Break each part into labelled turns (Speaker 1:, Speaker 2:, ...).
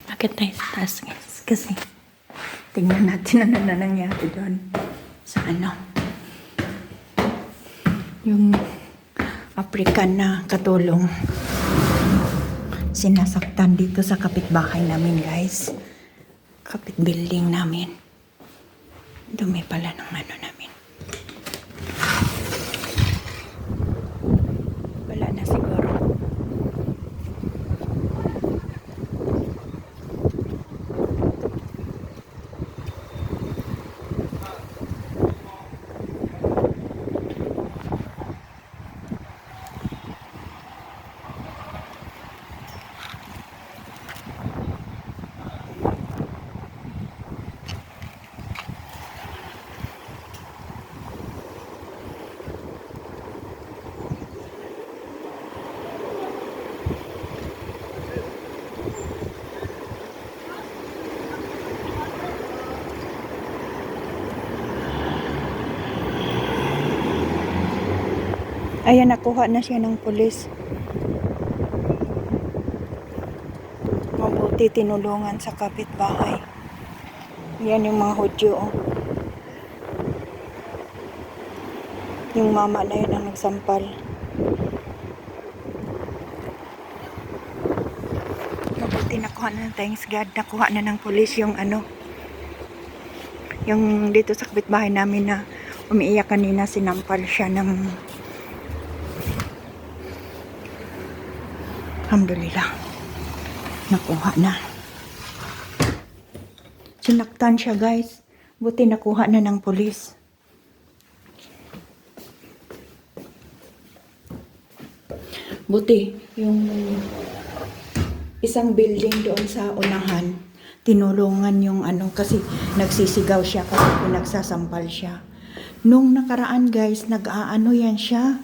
Speaker 1: Akit tayo sa taas, guys. Kasi, tingnan natin ano na nangyari doon. Sa ano. Yung African na katulong. Sinasaktan dito sa kapitbahay namin, guys. Kapit building namin. Dumi pala ng ano namin. Wala na siguro. Ayan, nakuha na siya ng pulis. Mabuti tinulungan sa kapitbahay. Yan yung mga Hudyo. Oh. Yung mama na yun ang nagsampal. Mabuti nakuha na, thanks God, nakuha na ng pulis yung ano. Yung dito sa kapitbahay namin na umiiyak kanina, sinampal siya ng alhamdulillah. Nakuha na. Sinaktan siya, guys. Buti nakuha na ng pulis. Buti yung isang building doon sa unahan, tinulungan yung ano kasi nagsisigaw siya kasi pinagsasampal siya. Nung nakaraan, guys, nag-aano yan siya.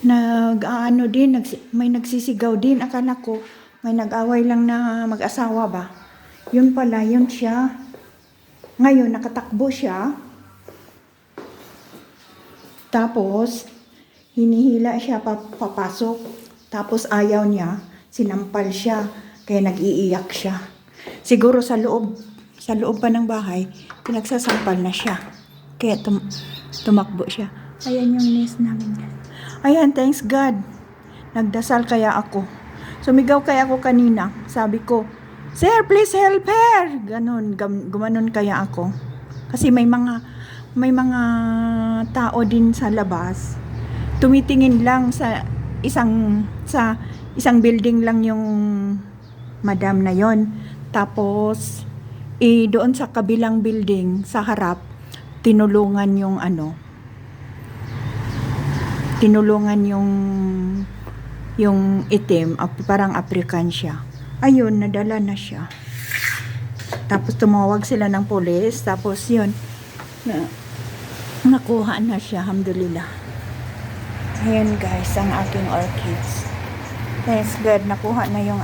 Speaker 1: Nag-aano din, may nagsisigaw din. Akala ko may nag-away lang na mag-asawa ba. Yun pala, yun siya. Ngayon, nakatakbo siya. Tapos, hinihila siya papasok. Tapos ayaw niya, sinampal siya. Kaya nag-iiyak siya. Siguro sa loob pa ng bahay, pinagsasampal na siya. Kaya tumakbo siya. Ayan yung niece namin. Ayan, thanks God. Nagdasal kaya ako. Sumigaw kaya ako kanina. Sabi ko, Sir, please help her. Ganon, gumanon kaya ako. Kasi may mga tao din sa labas. Tumitingin lang sa isang building lang yung madam na yon. Tapos, doon sa kabilang building, sa harap, tinulungan yung itim, parang African siya. Ayun, nadala na siya. Tapos tumawag sila ng pulis, tapos yun, nakuha na siya, alhamdulillah. Ayan guys, ang aking orchids. Thanks God, nakuha na yung